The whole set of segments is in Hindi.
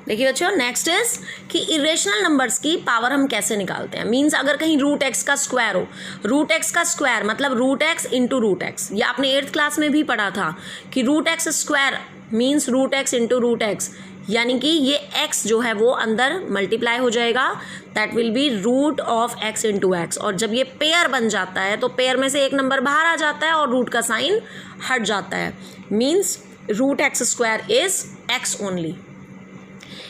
देखिए बच्चों, नेक्स्ट इज कि इरेशनल नंबर्स की पावर हम कैसे निकालते हैं। मीन्स अगर कहीं रूट एक्स का स्क्वायर हो, रूट एक्स का स्क्वायर मतलब root x into root x, या आपने 8th क्लास में भी पढ़ा था कि root x square means root x into root x, यानी कि ये x जो है वो अंदर मल्टीप्लाई हो जाएगा, that will be root of x into x. और जब ये पेयर बन जाता है तो पेयर में से एक नंबर बाहर आ जाता है और रूट का साइन हट जाता है, means root x square is x only.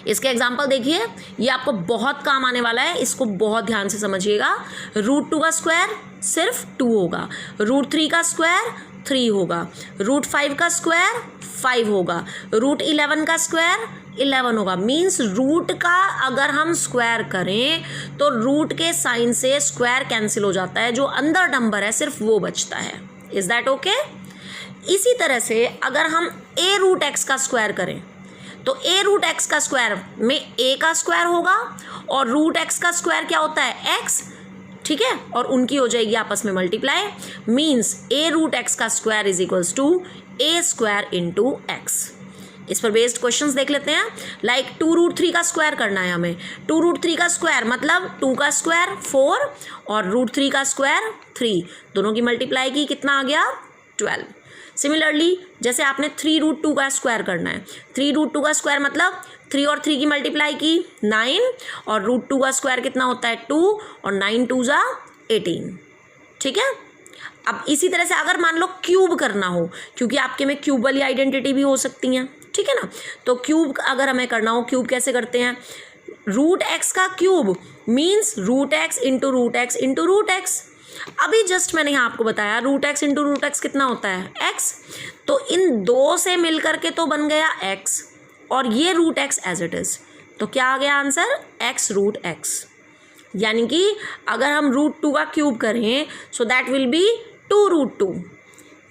इसके एग्जाम्पल देखिए, ये आपको बहुत काम आने वाला है, इसको बहुत ध्यान से समझिएगा। रूट 2 का स्क्वायर सिर्फ 2 होगा, रूट 3 का स्क्वायर 3 होगा, रूट 5 का स्क्वायर 5 होगा, रूट 11 का स्क्वायर 11 होगा। मीन्स रूट का अगर हम स्क्वायर करें तो रूट के साइन से स्क्वायर कैंसिल हो जाता है, जो अंदर नंबर है सिर्फ वो बचता है। Is that okay? इसी तरह से अगर हम a रूट एक्स का स्क्वायर करें तो a रूट एक्स का स्क्वायर में a का स्क्वायर होगा और रूट एक्स का स्क्वायर क्या होता है? x, ठीक है, और उनकी हो जाएगी आपस में multiply. Means a root x का square is equals to a square into x. इस पर बेस्ड क्वेश्चंस देख लेते हैं। लाइक 2 रूट 3 का स्क्वायर करना है हमें। 2 रूट 3 का स्क्वायर मतलब 2 का स्क्वायर 4 और रूट 3 का स्क्वायर 3, दोनों की मल्टीप्लाई की, कितना आ गया? 12। सिमिलरली जैसे आपने 3 रूट 2 का स्क्वायर करना है, 3 रूट 2 का स्क्वायर मतलब 3 और 3 की मल्टीप्लाई की 9, और रूट 2 का स्क्वायर कितना होता है? 2, और 9 2 जा 18, ठीक है। अब इसी तरह से अगर मान लो क्यूब करना हो, क्योंकि आपके में क्यूब वाली आइडेंटिटी भी हो सकती हैं, ठीक है ना, तो क्यूब अगर हमें करना हो, क्यूब कैसे करते हैं? रूट एक्स का cube means root x into root x into root x. अभी जस्ट मैंने यहाँ आपको बताया root x into root x कितना होता है? एक्स। तो इन दो से मिलकर के तो बन गया एक्स, और ये root x as it is, तो क्या आ गया आंसर? X root x. यानी कि अगर हम रूट 2 का क्यूब करें so that will be 2 root 2।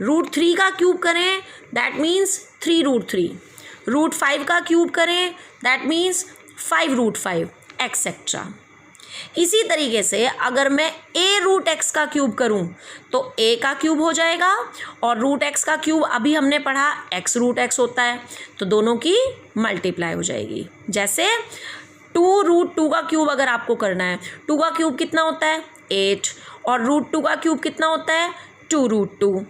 Root 3 का क्यूब करें दैट मीन्स 3 रूट 3। रूट 5 का क्यूब करें दैट मीन्स 5 रूट 5 एक्सेट्रा। इसी तरीके से अगर मैं a रूट एक्स का क्यूब करूं तो a का क्यूब हो जाएगा, और रूट एक्स का क्यूब अभी हमने पढ़ा x रूट एक्स होता है, तो दोनों की मल्टीप्लाई हो जाएगी। जैसे 2 रूट 2 का क्यूब अगर आपको करना है, 2 का क्यूब कितना होता है? 8, और रूट 2 का क्यूब कितना होता है? 2 रूट 2,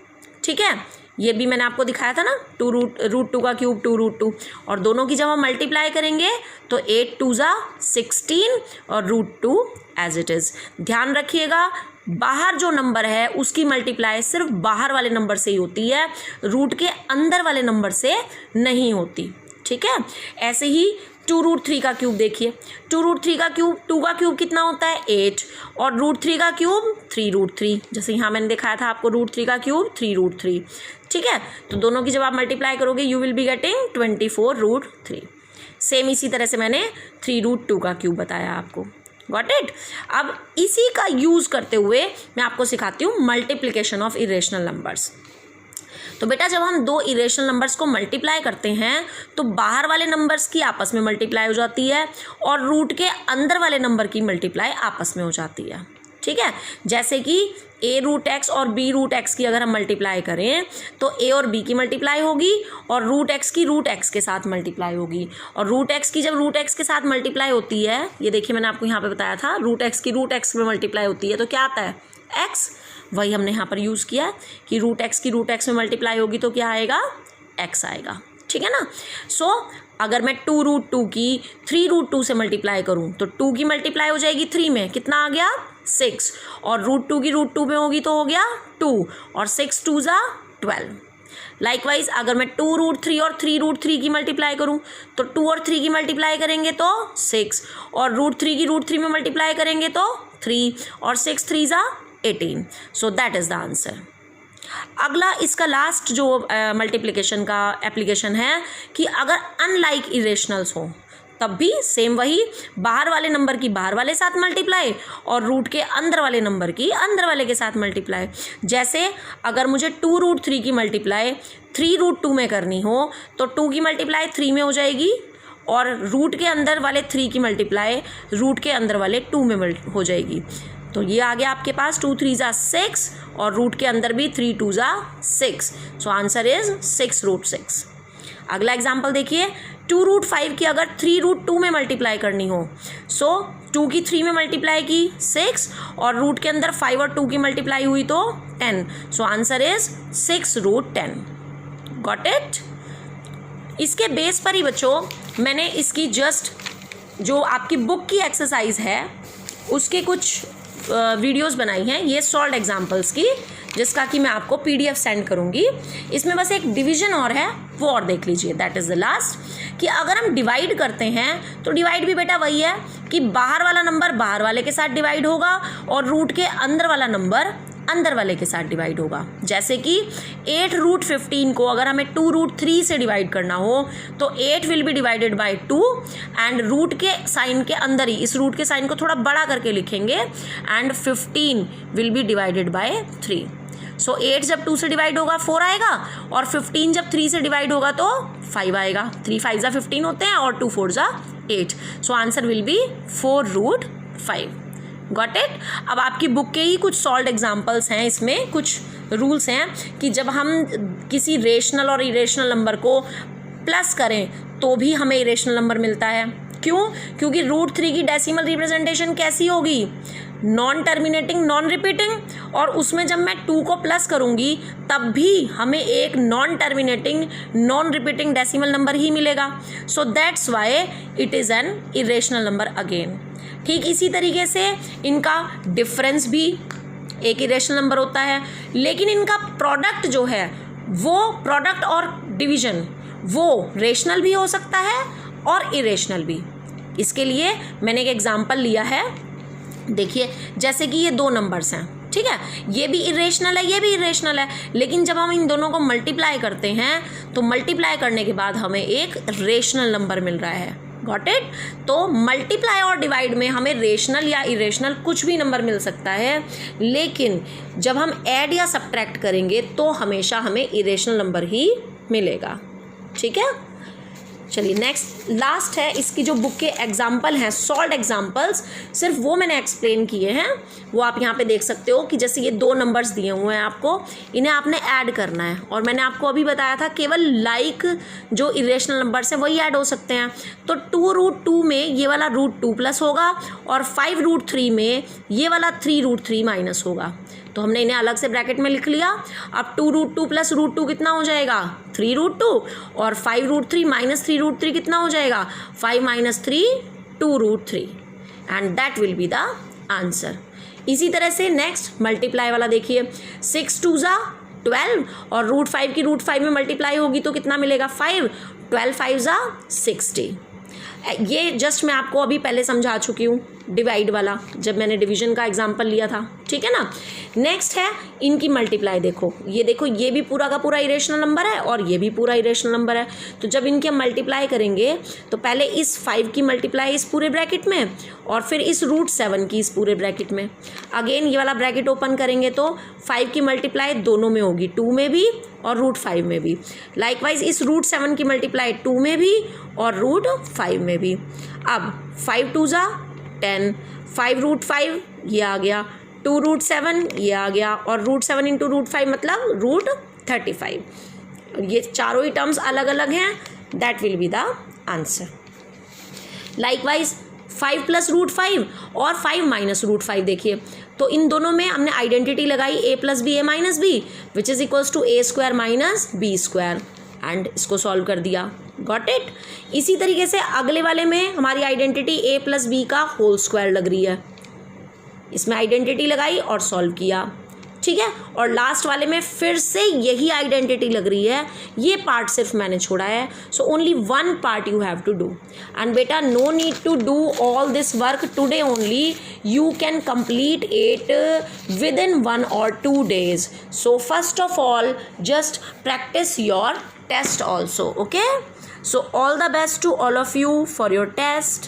ठीक है। ये भी मैंने आपको दिखाया था ना, रूट 2 का क्यूब 2 रूट 2, और दोनों की जब हम मल्टीप्लाई करेंगे तो 8 2 जा 16 और रूट 2 एज इट इज़। ध्यान रखिएगा, बाहर जो नंबर है उसकी मल्टीप्लाई सिर्फ बाहर वाले नंबर से ही होती है, रूट के अंदर वाले नंबर से नहीं होती, ठीक है। ऐसे ही 2 रूट 3 का क्यूब देखिए, 2 रूट 3 का क्यूब, 2 का क्यूब कितना होता है? 8, और रूट 3 का क्यूब 3 रूट 3, जैसे यहाँ मैंने दिखाया था आपको रूट 3 का क्यूब 3 रूट 3, ठीक है। तो दोनों की जब आप मल्टीप्लाई करोगे you will be getting 24 root 3। Same इसी तरह से मैंने 3 रूट 2 का क्यूब बताया आपको, गॉट इट। अब इसी का यूज़ करते हुए मैं आपको सिखाती हूँ मल्टीप्लिकेशन ऑफ इरेशनल नंबर्स। तो बेटा जब हम दो इरेशनल नंबर्स को मल्टीप्लाई करते हैं तो बाहर वाले नंबर्स की आपस में मल्टीप्लाई हो जाती है, और रूट के अंदर वाले नंबर की मल्टीप्लाई आपस में हो जाती है, ठीक है। जैसे कि a रूट एक्स और b रूट एक्स की अगर हम मल्टीप्लाई करें तो a और b की मल्टीप्लाई होगी, और रूट एक्स की रूट एक्स के साथ मल्टीप्लाई होगी, और रूट एक्स की जब रूट एक्स के साथ मल्टीप्लाई होती है, ये देखिए मैंने आपको यहाँ पे बताया था, रूट एक्स की रूट एक्स में मल्टीप्लाई होती है तो क्या आता है? x। वही हमने यहाँ पर यूज़ किया है कि रूट एक्स की रूट एक्स में मल्टीप्लाई होगी तो क्या आएगा? x आएगा, ठीक है ना। सो अगर मैं 2 रूट 2 की 3 रूट 2 से मल्टीप्लाई करूँ तो 2 की मल्टीप्लाई हो जाएगी 3 में, कितना आ गया? 6, और रूट 2 की रूट 2 में होगी तो हो गया 2, और 6 2 जा 12। लाइकवाइज अगर मैं 2 रूट 3 और 3 रूट 3 की मल्टीप्लाई करूँ तो 2 और 3 की मल्टीप्लाई करेंगे तो 6, और रूट 3 की रूट 3 में मल्टीप्लाई करेंगे तो 3, और 6 3 जा 18। So that is the answer. अगला इसका लास्ट जो मल्टीप्लिकेशन का एप्लीकेशन है कि अगर अनलाइक इरेशनल्स हो तब भी सेम वही, बाहर वाले नंबर की बाहर वाले साथ मल्टीप्लाई और रूट के अंदर वाले नंबर की अंदर वाले के साथ मल्टीप्लाई। जैसे अगर मुझे 2 रूट 3 की मल्टीप्लाई 3 रूट 2 में करनी हो तो 2 की मल्टीप्लाई 3 में हो जाएगी, और रूट के अंदर वाले 3 की मल्टीप्लाई रूट के अंदर वाले 2 में हो जाएगी। तो ये आ गया आपके पास 2 3 जा 6, और रूट के अंदर भी 3 2 जा 6। So answer is 6 root 6। अगला एग्जाम्पल देखिए, 2√5 की अगर 3√2 में मल्टीप्लाई करनी हो, सो 2 की 3 में मल्टीप्लाई की 6 और रूट के अंदर 5 और 2 की मल्टीप्लाई हुई तो 10. सो आंसर इज 6√10. Got it. इसके बेस पर ही बच्चों मैंने इसकी जस्ट जो आपकी बुक की एक्सरसाइज है उसके कुछ वीडियोस बनाई हैं, ये सॉल्व्ड एग्जांपल्स की, जिसका कि मैं आपको PDF सेंड करूंगी. इसमें बस एक डिवीजन और है, वो और देख लीजिए. दैट इज़ द लास्ट, कि अगर हम डिवाइड करते हैं तो डिवाइड भी बेटा वही है कि बाहर वाला नंबर बाहर वाले के साथ डिवाइड होगा और रूट के अंदर वाला नंबर अंदर वाले के साथ डिवाइड होगा. जैसे कि 8√15 को अगर हमें 2√3 से डिवाइड करना हो तो 8 will be divided by 2 and root के साइन के अंदर ही इस रूट के साइन को थोड़ा बड़ा करके लिखेंगे and 15 will be divided bye 3. सो 8 जब 2 से डिवाइड होगा 4 आएगा और 15 जब 3 से डिवाइड होगा तो 5 आएगा. 3 5 15 होते हैं और 2 4 8. So answer will be 4√5. Got it. अब आपकी बुक के ही कुछ सॉल्व्ड एग्जांपल्स हैं, इसमें कुछ रूल्स हैं कि जब हम किसी रेशनल और इरेशनल नंबर को प्लस करें तो भी हमें इरेशनल नंबर मिलता है. क्यों? क्योंकि √3 की डेसिमल रिप्रेजेंटेशन कैसी होगी? नॉन टर्मिनेटिंग नॉन रिपीटिंग, और उसमें जब मैं 2 को प्लस करूंगी तब भी हमें एक non terminating non repeating decimal number ही मिलेगा. So that's why it is an irrational number again. ठीक इसी तरीके से इनका डिफरेंस भी एक इरेशनल नंबर होता है, लेकिन इनका प्रोडक्ट जो है वो प्रोडक्ट और डिवीजन वो रेशनल भी हो सकता है और इरेशनल भी. इसके लिए मैंने एक एग्जांपल लिया है. देखिए जैसे कि ये 2 नंबर्स हैं, ठीक है, ये भी इरेशनल है ये भी इरेशनल है, लेकिन जब हम इन दोनों को मल्टीप्लाई करते हैं तो मल्टीप्लाई करने के बाद हमें एक रेशनल नंबर मिल रहा है. Got it. तो मल्टीप्लाई और डिवाइड में हमें रेशनल या इरेशनल कुछ भी नंबर मिल सकता है, लेकिन जब हम ऐड या सब्ट्रैक्ट करेंगे तो हमेशा हमें इरेशनल नंबर ही मिलेगा. ठीक है. चलिए नेक्स्ट लास्ट है, इसकी जो बुक के एग्जाम्पल हैं सॉल्व्ड एग्जाम्पल्स, सिर्फ वो मैंने एक्सप्लेन किए हैं. वो आप यहाँ पे देख सकते हो कि जैसे ये 2 नंबर्स दिए हुए हैं आपको, इन्हें आपने ऐड करना है. और मैंने आपको अभी बताया था केवल लाइक जो इरेशनल नंबर्स हैं वही ऐड हो सकते हैं. तो 2√2 में ये वाला √2 प्लस होगा और 5√3 में ये वाला 3√3 माइनस होगा. तो हमने इन्हें अलग से ब्रैकेट में लिख लिया. अब 2√2 प्लस √2 कितना हो जाएगा? 3√2. और 5√3 माइनस 3√3 कितना हो जाएगा? 5 minus 3 2√3. And that will be the answer. इसी तरह से नेक्स्ट मल्टीप्लाई वाला देखिए. 6 2 12 और √5 की √5 में मल्टीप्लाई होगी तो कितना मिलेगा? 5. 12 5 60. ये जस्ट मैं आपको अभी पहले समझा चुकी हूँ डिवाइड वाला, जब मैंने डिवीजन का एग्जांपल लिया था. ठीक है ना. नेक्स्ट है इनकी मल्टीप्लाई. देखो ये भी पूरा का पूरा इरेशनल नंबर है और ये भी पूरा इरेशनल नंबर है. तो जब इनके मल्टीप्लाई करेंगे तो पहले इस 5 की मल्टीप्लाई इस पूरे ब्रैकेट में और फिर इस √7 की इस पूरे ब्रैकेट में. अगेन ये वाला ब्रैकेट ओपन करेंगे तो 5 की मल्टीप्लाई दोनों में होगी, 2 में भी और √5 में भी. लाइकवाइज इस √7 की मल्टीप्लाई 2 में भी और √5 में भी. अब 5 2 10, 5√5 ये आ गया, 2√7 ये आ गया और √7 इंटू √5 मतलब √35. ये चारों ही टर्म्स अलग अलग हैं. That will be the answer. Likewise 5 plus √5 और 5 माइनस √5 देखिए, तो इन दोनों में हमने आइडेंटिटी लगाई a plus b a minus b which is equals to a² minus b² and इसको सॉल्व कर दिया. Got it. इसी तरीके से अगले वाले में हमारी आइडेंटिटी a प्लस बी का होल स्क्वायर लग रही है, इसमें आइडेंटिटी लगाई और सॉल्व किया. ठीक है. और लास्ट वाले में फिर से यही आइडेंटिटी लग रही है, ये पार्ट सिर्फ मैंने छोड़ा है. So only 1 part you have to do. And बेटा no need to do all this work today only, you can complete it within 1 or 2 days. So first of all just practice your test also. Okay, so all the best to all of you for your test.